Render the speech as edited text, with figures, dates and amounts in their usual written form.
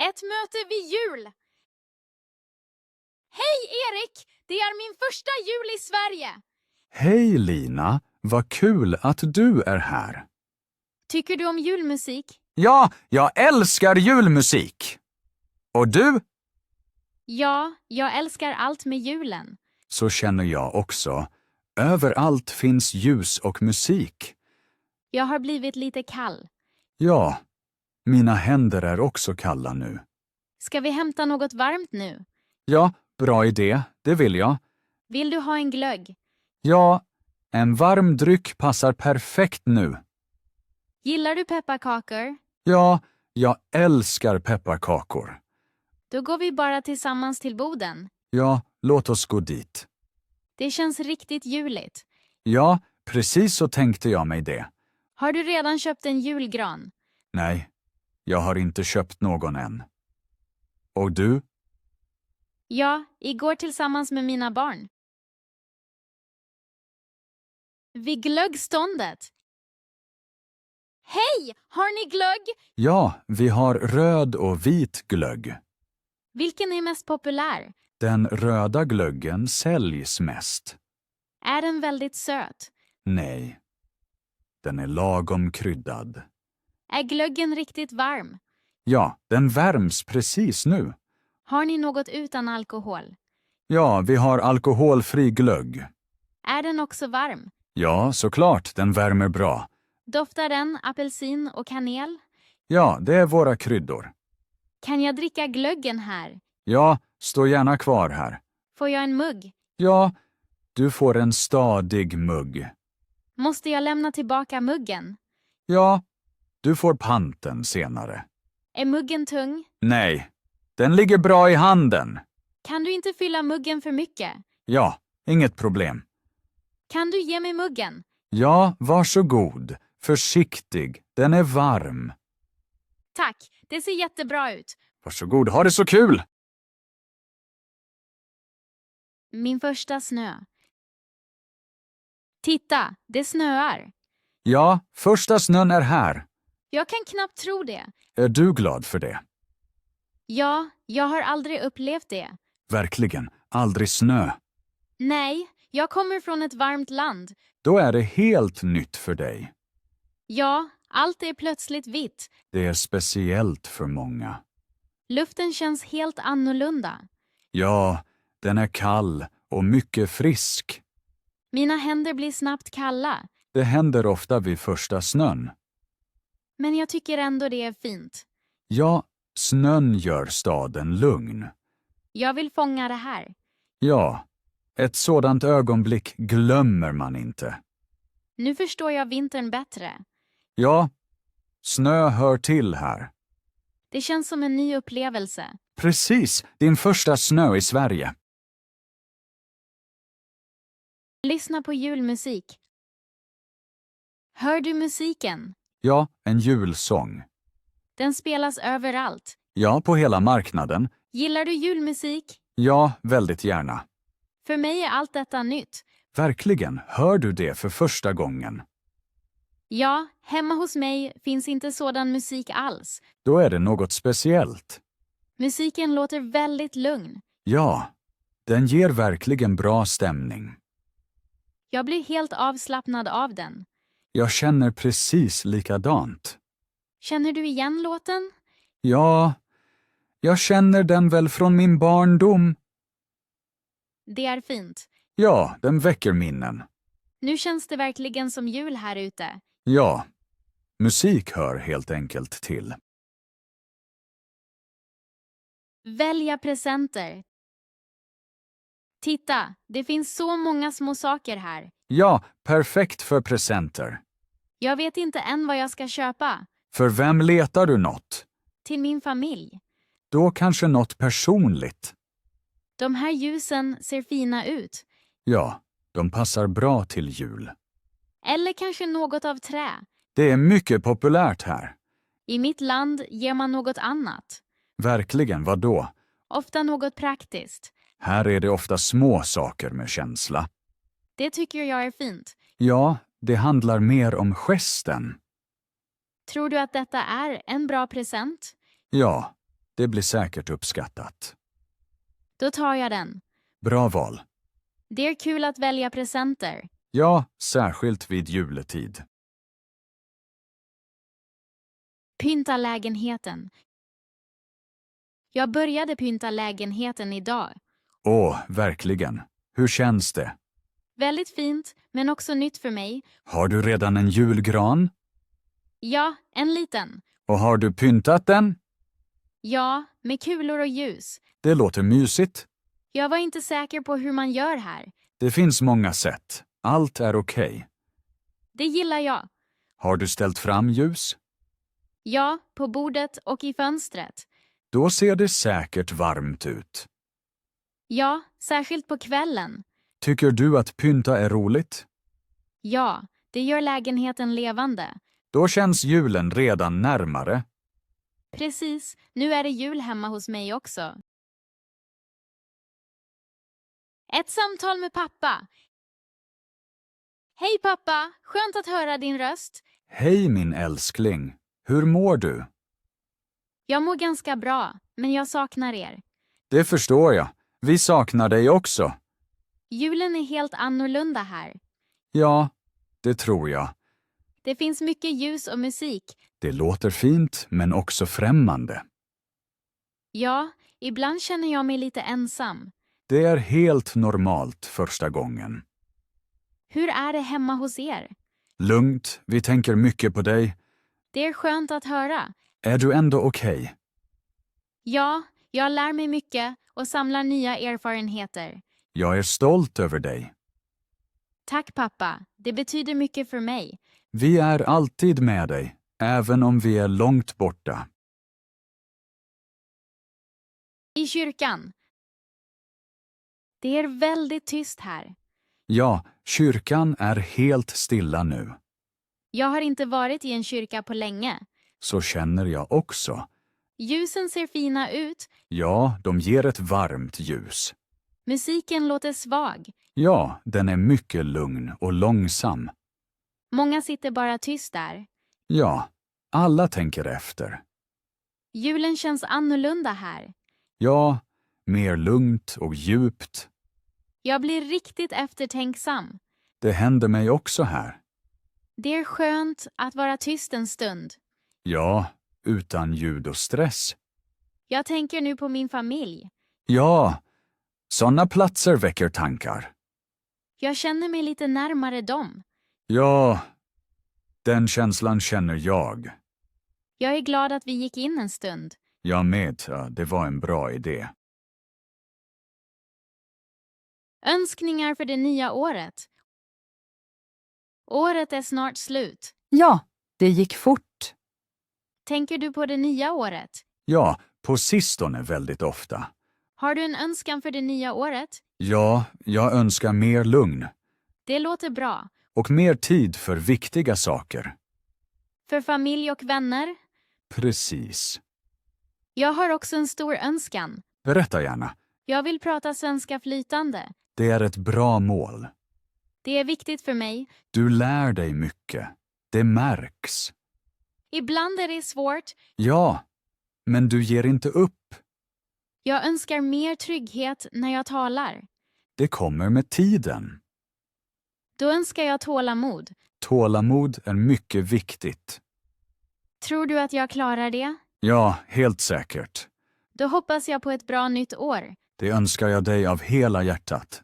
Ett möte vid jul! Hej Erik! Det är min första jul i Sverige! Hej Lina, vad kul att du är här. Tycker du om julmusik? Ja, jag älskar julmusik. Och du? Ja, jag älskar allt med julen. Så känner jag också. Överallt finns ljus och musik. Jag har blivit lite kall. Ja, mina händer är också kalla nu. Ska vi hämta något varmt nu? Ja, bra idé, det vill jag. Vill du ha en glögg? Ja, en varm dryck passar perfekt nu. Gillar du pepparkakor? Ja, jag älskar pepparkakor. Då går vi bara tillsammans till boden. Ja, låt oss gå dit. Det känns riktigt juligt. Ja, precis så tänkte jag mig det. Har du redan köpt en julgran? Nej, jag har inte köpt någon än. Och du? Ja, igår tillsammans med mina barn. Vid glöggståndet. Hej! Har ni glögg? Ja, vi har röd och vit glögg. Vilken är mest populär? Den röda glöggen säljs mest. Är den väldigt söt? Nej, den är lagom kryddad. Är glöggen riktigt varm? Ja, den värms precis nu. Har ni något utan alkohol? Ja, vi har alkoholfri glögg. Är den också varm? Ja, såklart, den värmer bra. Doftar den apelsin och kanel? Ja, det är våra kryddor. Kan jag dricka glöggen här? Ja, stå gärna kvar här. Får jag en mugg? Ja, du får en stadig mugg. Måste jag lämna tillbaka muggen? Ja, du får panten senare. Är muggen tung? Nej, den ligger bra i handen. Kan du inte fylla muggen för mycket? Ja, inget problem. Kan du ge mig muggen? Ja, varsågod. Försiktig, den är varm. Tack, det ser jättebra ut. Varsågod, ha det så kul! Min första snö. Titta, det snöar. Ja, första snön är här. Jag kan knappt tro det. Är du glad för det? Ja, jag har aldrig upplevt det. Verkligen, aldrig snö. Nej, jag kommer från ett varmt land. Då är det helt nytt för dig. Ja, allt är plötsligt vitt. Det är speciellt för många. Luften känns helt annorlunda. Ja, den är kall och mycket frisk. Mina händer blir snabbt kalla. Det händer ofta vid första snön. Men jag tycker ändå det är fint. Ja, snön gör staden lugn. Jag vill fånga det här. Ja, ett sådant ögonblick glömmer man inte. Nu förstår jag vintern bättre. Ja, snö hör till här. Det känns som en ny upplevelse. Precis, din första snö i Sverige. Lyssna på julmusik. Hör du musiken? Ja, en julsång. Den spelas överallt. Ja, på hela marknaden. Gillar du julmusik? Ja, väldigt gärna. För mig är allt detta nytt. Verkligen, hör du det för första gången? Ja, hemma hos mig finns inte sådan musik alls. Då är det något speciellt. Musiken låter väldigt lugn. Ja, den ger verkligen bra stämning. Jag blir helt avslappnad av den. Jag känner precis likadant. Känner du igen låten? Ja, jag känner den väl från min barndom. Det är fint. Ja, den väcker minnen. Nu känns det verkligen som jul här ute. Ja, musik hör helt enkelt till. Välja presenter. Titta, det finns så många små saker här. Ja, perfekt för presenter. Jag vet inte än vad jag ska köpa. För vem letar du något? Till min familj. Då kanske något personligt. De här ljusen ser fina ut. Ja, de passar bra till jul. Eller kanske något av trä. Det är mycket populärt här. I mitt land ger man något annat. Verkligen, vad då? Ofta något praktiskt. Här är det ofta små saker med känsla. Det tycker jag är fint. Ja, det handlar mer om gesten. Tror du att detta är en bra present? Ja, Det blir säkert uppskattat. Då tar jag den. Bra val. Det är kul att välja presenter. Ja, särskilt vid juletid. Pynta lägenheten. Jag började pynta lägenheten idag. Verkligen. Hur känns det? Väldigt fint, men också nytt för mig. Har du redan en julgran? Ja, en liten. Och har du pyntat den? Ja, med kulor och ljus. Det låter mysigt. Jag var inte säker på hur man gör här. Det finns många sätt. Allt är okej. Det gillar jag. Har du ställt fram ljus? Ja, på bordet och i fönstret. Då ser det säkert varmt ut. Ja, särskilt på kvällen. Tycker du att pynta är roligt? Ja, det gör lägenheten levande. Då känns julen redan närmare. Precis, nu är det jul hemma hos mig också. Ett samtal med pappa. Hej pappa, skönt att höra din röst. Hej min älskling. Hur mår du? Jag mår ganska bra, men jag saknar er. Det förstår jag. Vi saknar dig också. Julen är helt annorlunda här. Ja, det tror jag. Det finns mycket ljus och musik. Det låter fint, men också främmande. Ja, ibland känner jag mig lite ensam. Det är helt normalt första gången. Hur är det hemma hos er? Lugnt, vi tänker mycket på dig. Det är skönt att höra. Är du ändå okej? Ja, jag lär mig mycket och samlar nya erfarenheter. Jag är stolt över dig. Tack pappa, det betyder mycket för mig. Vi är alltid med dig, även om vi är långt borta. I kyrkan. Det är väldigt tyst här. Ja, kyrkan är helt stilla nu. Jag har inte varit i en kyrka på länge. Så känner jag också. Ljusen ser fina ut. Ja, de ger ett varmt ljus. Musiken låter svag. Ja, den är mycket lugn och långsam. Många sitter bara tyst där. Ja, alla tänker efter. Julen känns annorlunda här. Ja, mer lugnt och djupt. Jag blir riktigt eftertänksam. Det händer mig också här. Det är skönt att vara tyst en stund. Ja, utan ljud och stress. Jag tänker nu på min familj. Ja, sådana platser väcker tankar. Jag känner mig lite närmare dem. Ja, den känslan känner jag. Jag är glad att vi gick in en stund. Jag med, ja, det var en bra idé. Önskningar för det nya året. Året är snart slut. Ja, det gick fort. Tänker du på det nya året? Ja, på sistone väldigt ofta. Har du en önskan för det nya året? Ja, jag önskar mer lugn Det låter bra. och mer tid för viktiga saker. För familj och vänner? Precis. Jag har också en stor önskan. Berätta gärna. Jag vill prata svenska flytande. Det är ett bra mål. Det är viktigt för mig. Du lär dig mycket. Det märks. Ibland är det svårt. Ja, men du ger inte upp. Jag önskar mer trygghet när jag talar. Det kommer med tiden. Då önskar jag tålamod. Tålamod är mycket viktigt. Tror du att jag klarar det? Ja, helt säkert. Då hoppas jag på ett bra nytt år. Det önskar jag dig av hela hjärtat.